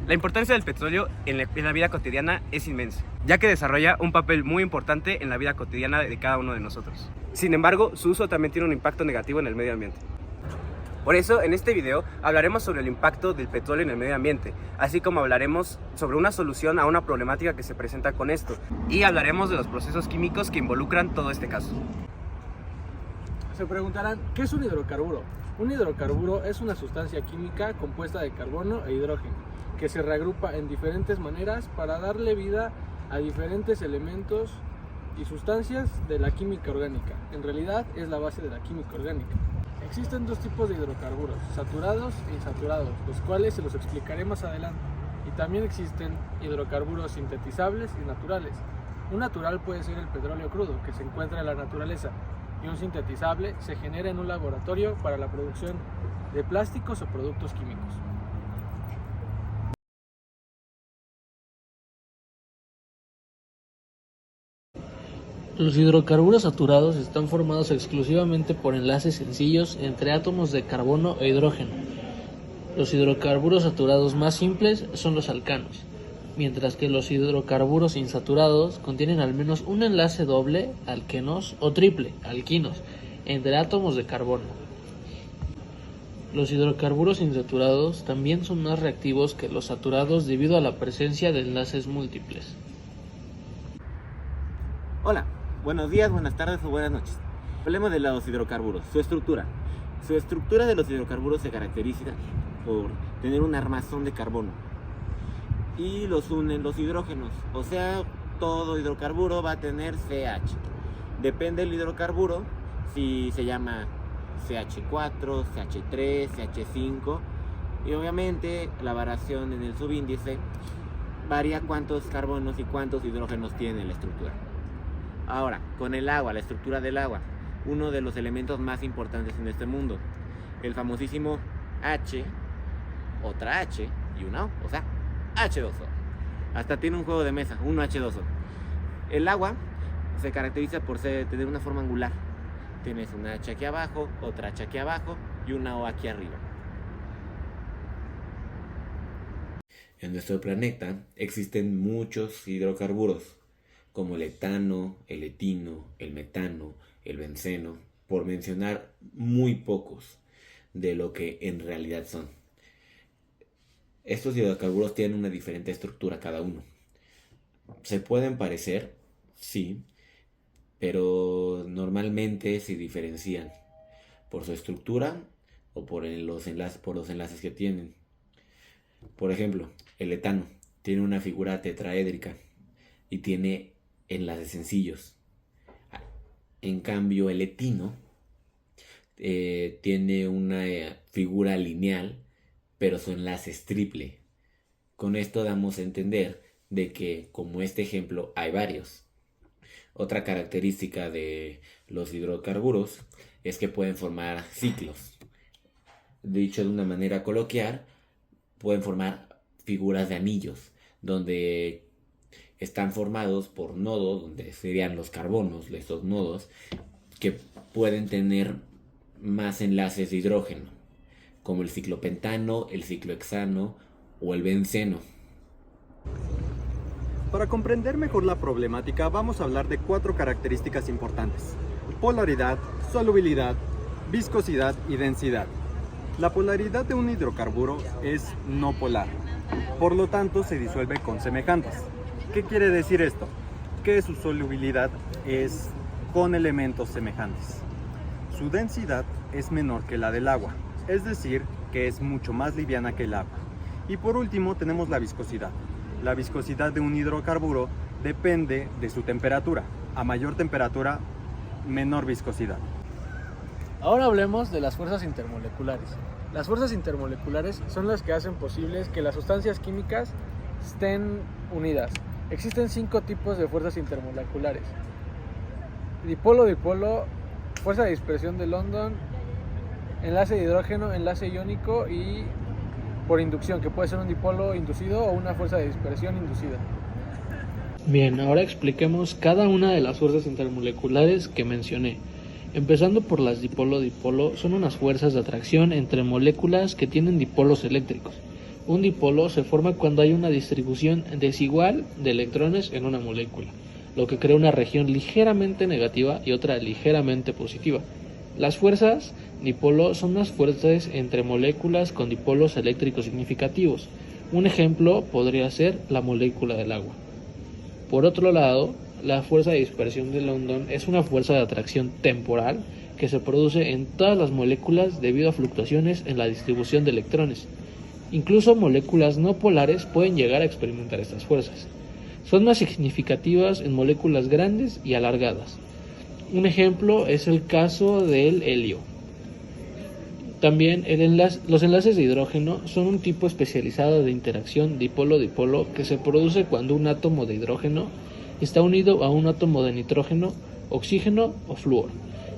La importancia del petróleo en la vida cotidiana es inmensa, ya que desarrolla un papel muy importante en la vida cotidiana de cada uno de nosotros. Sin embargo, su uso también tiene un impacto negativo en el medio ambiente. Por eso, en este video hablaremos sobre el impacto del petróleo en el medio ambiente, así como hablaremos sobre una solución a una problemática que se presenta con esto, y hablaremos de los procesos químicos que involucran todo este caso. Se preguntarán, ¿qué es un hidrocarburo? Un hidrocarburo es una sustancia química compuesta de carbono e hidrógeno, que se reagrupa en diferentes maneras para darle vida a diferentes elementos y sustancias de la química orgánica. En realidad es la base de la química orgánica. Existen dos tipos de hidrocarburos, saturados e insaturados, los cuales se los explicaré más adelante. Y también existen hidrocarburos sintetizables y naturales. Un natural puede ser el petróleo crudo, que se encuentra en la naturaleza, y un sintetizable se genera en un laboratorio para la producción de plásticos o productos químicos. Los hidrocarburos saturados están formados exclusivamente por enlaces sencillos entre átomos de carbono e hidrógeno. Los hidrocarburos saturados más simples son los alcanos, mientras que los hidrocarburos insaturados contienen al menos un enlace doble, alquenos, o triple, alquinos, entre átomos de carbono. Los hidrocarburos insaturados también son más reactivos que los saturados debido a la presencia de enlaces múltiples. Hola, buenos días, buenas tardes o buenas noches. Hablemos de los hidrocarburos, su estructura. Su estructura de los hidrocarburos se caracteriza por tener un armazón de carbono y los unen los hidrógenos, o sea, todo hidrocarburo va a tener CH. Depende del hidrocarburo si se llama CH4, CH3, CH5 y obviamente la variación en el subíndice varía cuántos carbonos y cuántos hidrógenos tiene la estructura. Ahora, con el agua, la estructura del agua, uno de los elementos más importantes en este mundo, el famosísimo H, otra H y una O, o sea, H2O. Hasta tiene un juego de mesa, un H2O. El agua se caracteriza por tener una forma angular. Tienes una H aquí abajo, otra H aquí abajo y una O aquí arriba. En nuestro planeta existen muchos hidrocarburos, como el etano, el etino, el metano, el benceno, por mencionar muy pocos de lo que en realidad son. Estos hidrocarburos tienen una diferente estructura cada uno. ¿Se pueden parecer? Sí, pero normalmente se diferencian por su estructura o por los enlaces que tienen. Por ejemplo, el etano tiene una figura tetraédrica y tiene enlaces sencillos. En cambio, el etino tiene una figura lineal, pero su enlace es triple. Con esto damos a entender de que, como este ejemplo, hay varios. Otra característica de los hidrocarburos es que pueden formar ciclos. Dicho de una manera coloquial, pueden formar figuras de anillos, donde están formados por nodos, donde serían los carbonos, estos nodos, que pueden tener más enlaces de hidrógeno, como el ciclopentano, el ciclohexano o el benceno. Para comprender mejor la problemática, vamos a hablar de 4 características importantes: polaridad, solubilidad, viscosidad y densidad. La polaridad de un hidrocarburo es no polar, por lo tanto se disuelve con semejantes. ¿Qué quiere decir esto? Que su solubilidad es con elementos semejantes. Su densidad es menor que la del agua, es decir, que es mucho más liviana que el agua. Y por último tenemos la viscosidad. La viscosidad de un hidrocarburo depende de su temperatura. A mayor temperatura, menor viscosidad. Ahora hablemos de las fuerzas intermoleculares. Las fuerzas intermoleculares son las que hacen posibles que las sustancias químicas estén unidas. Existen 5 tipos de fuerzas intermoleculares: dipolo-dipolo, fuerza de dispersión de London, enlace de hidrógeno, enlace iónico y por inducción, que puede ser un dipolo inducido o una fuerza de dispersión inducida. Bien, ahora expliquemos cada una de las fuerzas intermoleculares que mencioné. Empezando por las dipolo-dipolo, son unas fuerzas de atracción entre moléculas que tienen dipolos eléctricos. Un dipolo se forma cuando hay una distribución desigual de electrones en una molécula, lo que crea una región ligeramente negativa y otra ligeramente positiva. Las fuerzas dipolo son más fuertes entre moléculas con dipolos eléctricos significativos. Un ejemplo podría ser la molécula del agua. Por otro lado, la fuerza de dispersión de London es una fuerza de atracción temporal que se produce en todas las moléculas debido a fluctuaciones en la distribución de electrones. Incluso moléculas no polares pueden llegar a experimentar estas fuerzas. Son más significativas en moléculas grandes y alargadas. Un ejemplo es el caso del helio. También los enlaces de hidrógeno son un tipo especializado de interacción dipolo-dipolo que se produce cuando un átomo de hidrógeno está unido a un átomo de nitrógeno, oxígeno o flúor,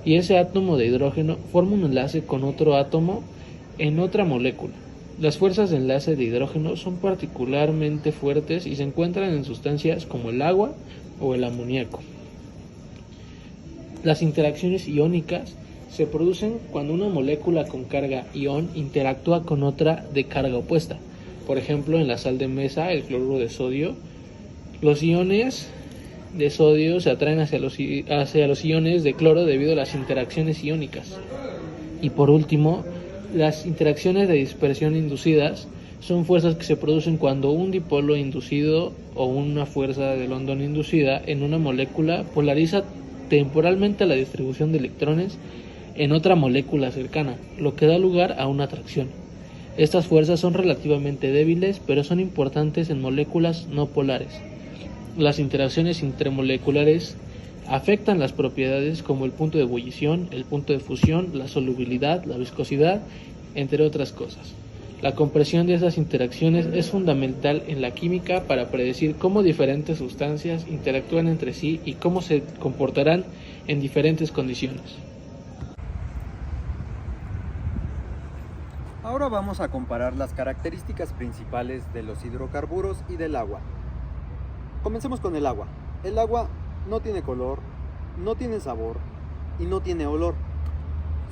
y ese átomo de hidrógeno forma un enlace con otro átomo en otra molécula. Las fuerzas de enlace de hidrógeno son particularmente fuertes y se encuentran en sustancias como el agua o el amoníaco. Las interacciones iónicas se producen cuando una molécula con carga ion interactúa con otra de carga opuesta. Por ejemplo, en la sal de mesa, el cloruro de sodio, los iones de sodio se atraen hacia los iones de cloro debido a las interacciones iónicas. Y por último, las interacciones de dispersión inducidas son fuerzas que se producen cuando un dipolo inducido o una fuerza de London inducida en una molécula polariza temporalmente la distribución de electrones en otra molécula cercana, lo que da lugar a una atracción. Estas fuerzas son relativamente débiles, pero son importantes en moléculas no polares. Las interacciones intermoleculares afectan las propiedades como el punto de ebullición, el punto de fusión, la solubilidad, la viscosidad, entre otras cosas. La compresión de esas interacciones es fundamental en la química para predecir cómo diferentes sustancias interactúan entre sí y cómo se comportarán en diferentes condiciones. Ahora vamos a comparar las características principales de los hidrocarburos y del agua. Comencemos con el agua. El agua no tiene color, no tiene sabor y no tiene olor.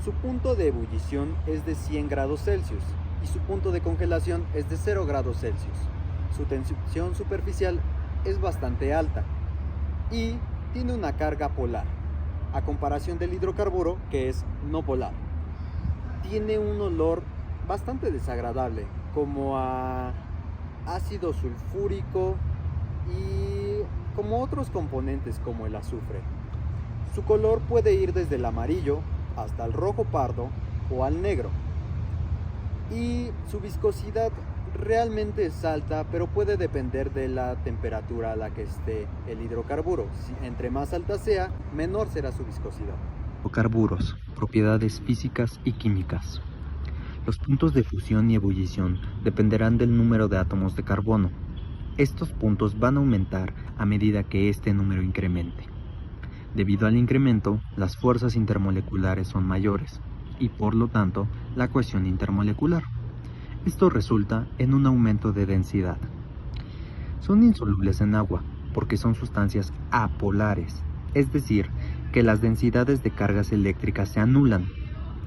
Su punto de ebullición es de 100 grados Celsius y su punto de congelación es de 0 grados Celsius. Su tensión superficial es bastante alta y tiene una carga polar, a comparación del hidrocarburo, que es no polar. Tiene un olor bastante desagradable, como a ácido sulfúrico y como otros componentes como el azufre. Su color puede ir desde el amarillo hasta el rojo pardo o al negro. Y su viscosidad realmente es alta, pero puede depender de la temperatura a la que esté el hidrocarburo. Entre más alta sea, menor será su viscosidad. Hidrocarburos, propiedades físicas y químicas. Los puntos de fusión y ebullición dependerán del número de átomos de carbono. Estos puntos van a aumentar a medida que este número incremente. Debido al incremento, las fuerzas intermoleculares son mayores y por lo tanto la cohesión intermolecular. Esto resulta en un aumento de densidad. Son insolubles en agua porque son sustancias apolares, es decir, que las densidades de cargas eléctricas se anulan.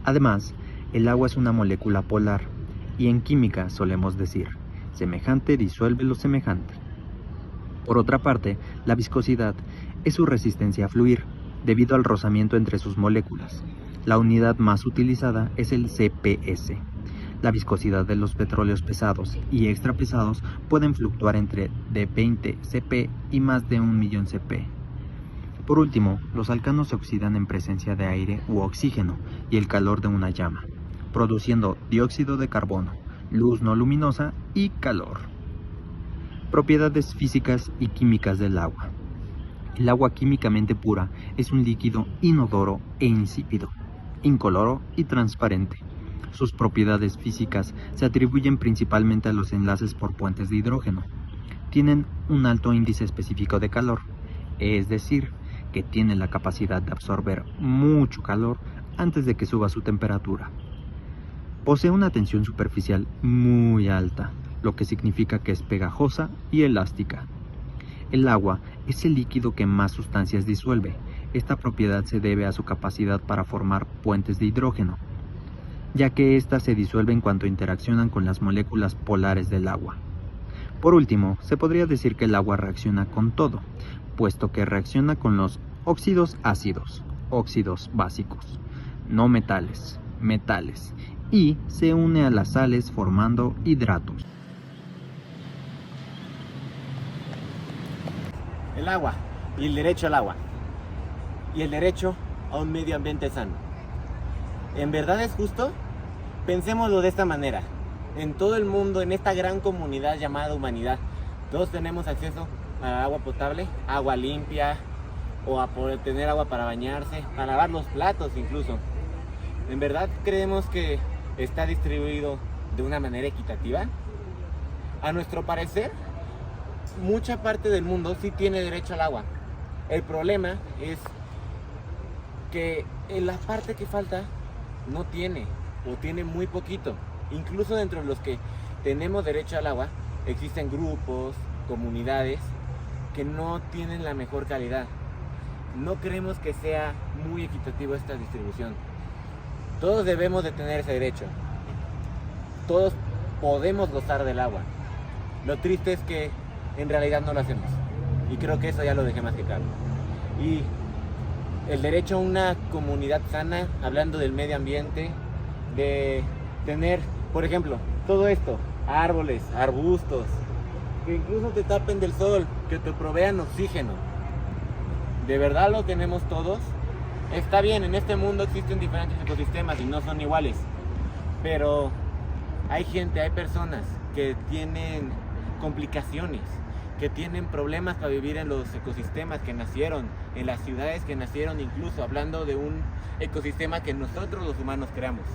Además, el agua es una molécula polar y en química solemos decir, semejante disuelve lo semejante. Por otra parte, la viscosidad es su resistencia a fluir, debido al rozamiento entre sus moléculas. La unidad más utilizada es el CPS. La viscosidad de los petróleos pesados y extrapesados pueden fluctuar entre de 20 cp y más de 1.000.000 cp. Por último, los alcanos se oxidan en presencia de aire u oxígeno y el calor de una llama, produciendo dióxido de carbono, luz no luminosa y calor. Propiedades físicas y químicas del agua. El agua químicamente pura es un líquido inodoro e insípido, incoloro y transparente. Sus propiedades físicas se atribuyen principalmente a los enlaces por puentes de hidrógeno. Tienen un alto índice específico de calor, es decir, que tienen la capacidad de absorber mucho calor antes de que suba su temperatura. Posee una tensión superficial muy alta, lo que significa que es pegajosa y elástica. El agua es el líquido que más sustancias disuelve. Esta propiedad se debe a su capacidad para formar puentes de hidrógeno. ya que éstas se disuelven cuando interaccionan con las moléculas polares del agua. Por último, se podría decir que el agua reacciona con todo, puesto que reacciona con los óxidos ácidos, óxidos básicos, no metales, metales, y se une a las sales formando hidratos. El agua y el derecho al agua y el derecho a un medio ambiente sano. ¿En verdad es justo? Pensémoslo de esta manera. En todo el mundo, en esta gran comunidad llamada humanidad, todos tenemos acceso a agua potable, agua limpia, o a poder tener agua para bañarse, para lavar los platos incluso. ¿En verdad creemos que está distribuido de una manera equitativa? A nuestro parecer, mucha parte del mundo sí tiene derecho al agua. El problema es que en la parte que falta no tiene, o tiene muy poquito. Incluso dentro de los que tenemos derecho al agua, existen grupos, comunidades que no tienen la mejor calidad. No creemos que sea muy equitativo esta distribución. Todos debemos de tener ese derecho. Todos podemos gozar del agua. Lo triste es que en realidad no lo hacemos. Y creo que eso ya lo dejé más que claro. Y el derecho a una comunidad sana, hablando del medio ambiente, de tener, por ejemplo, todo esto, árboles, arbustos, que incluso te tapen del sol, que te provean oxígeno. ¿De verdad lo tenemos todos? Está bien, en este mundo existen diferentes ecosistemas y no son iguales, pero hay gente, hay personas que tienen complicaciones, que tienen problemas para vivir en los ecosistemas que nacieron, en las ciudades que nacieron, incluso hablando de un ecosistema que nosotros los humanos creamos.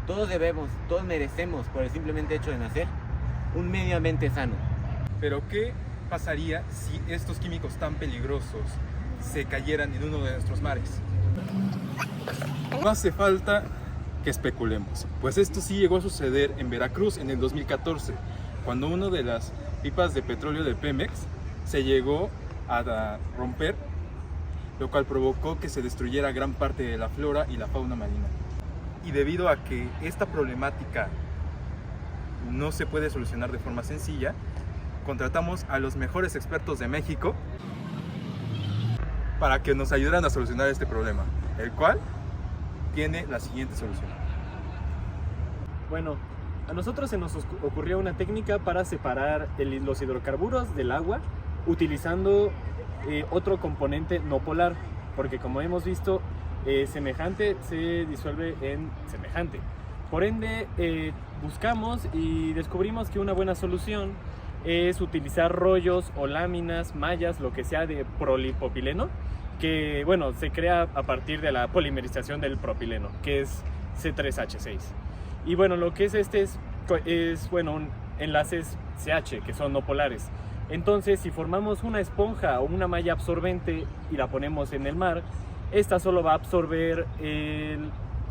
Todos debemos, todos merecemos, por el simplemente hecho de nacer, un medio ambiente sano. Pero ¿qué pasaría si estos químicos tan peligrosos se cayeran en uno de nuestros mares? No hace falta que especulemos, pues esto sí llegó a suceder en Veracruz en el 2014, cuando una de las pipas de petróleo de Pemex se llegó a romper, lo cual provocó que se destruyera gran parte de la flora y la fauna marina. Y debido a que esta problemática no se puede solucionar de forma sencilla, contratamos a los mejores expertos de México para que nos ayudaran a solucionar este problema, el cual tiene la siguiente solución. Bueno, a nosotros se nos ocurrió una técnica para separar los hidrocarburos del agua utilizando otro componente no polar, porque como hemos visto, semejante se disuelve en semejante. Por ende, buscamos y descubrimos que una buena solución es utilizar rollos o láminas, mallas, lo que sea de polipropileno, que bueno, se crea a partir de la polimerización del propileno, que es C3H6. Y bueno, lo que es un enlaces CH, que son no polares. Entonces, si formamos una esponja o una malla absorbente y la ponemos en el mar, esta solo va a absorber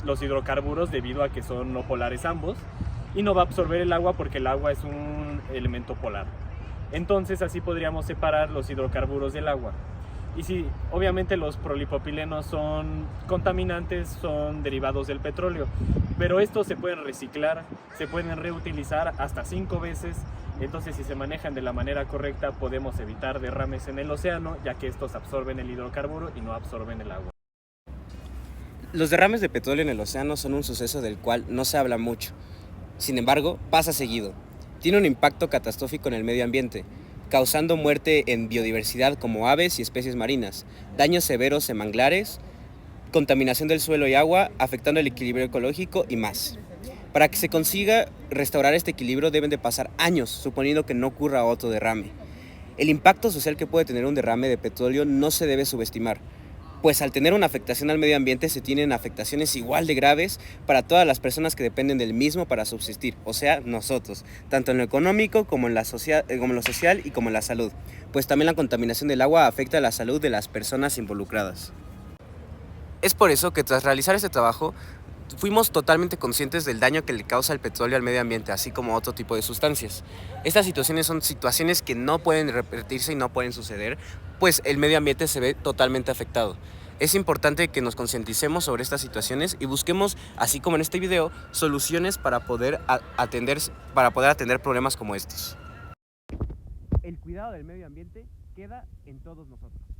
los hidrocarburos debido a que son no polares ambos, y no va a absorber el agua porque el agua es un elemento polar. Entonces así podríamos separar los hidrocarburos del agua. Y sí, obviamente los polipropilenos son contaminantes, son derivados del petróleo, pero estos se pueden reciclar, se pueden reutilizar hasta 5 veces. Entonces, si se manejan de la manera correcta, podemos evitar derrames en el océano, ya que estos absorben el hidrocarburo y no absorben el agua. Los derrames de petróleo en el océano son un suceso del cual no se habla mucho. Sin embargo, pasa seguido. Tiene un impacto catastrófico en el medio ambiente, causando muerte en biodiversidad como aves y especies marinas, daños severos en manglares, contaminación del suelo y agua, afectando el equilibrio ecológico y más. Para que se consiga restaurar este equilibrio deben de pasar años, suponiendo que no ocurra otro derrame. El impacto social que puede tener un derrame de petróleo no se debe subestimar, pues al tener una afectación al medio ambiente se tienen afectaciones igual de graves para todas las personas que dependen del mismo para subsistir, o sea, nosotros, tanto en lo económico como en lo social y como en la salud, pues también la contaminación del agua afecta a la salud de las personas involucradas. Es por eso que tras realizar este trabajo, fuimos totalmente conscientes del daño que le causa el petróleo al medio ambiente, así como otro tipo de sustancias. Estas situaciones son situaciones que no pueden repetirse y no pueden suceder, pues el medio ambiente se ve totalmente afectado. Es importante que nos concienticemos sobre estas situaciones y busquemos, así como en este video, soluciones para poder atender problemas como estos. El cuidado del medio ambiente queda en todos nosotros.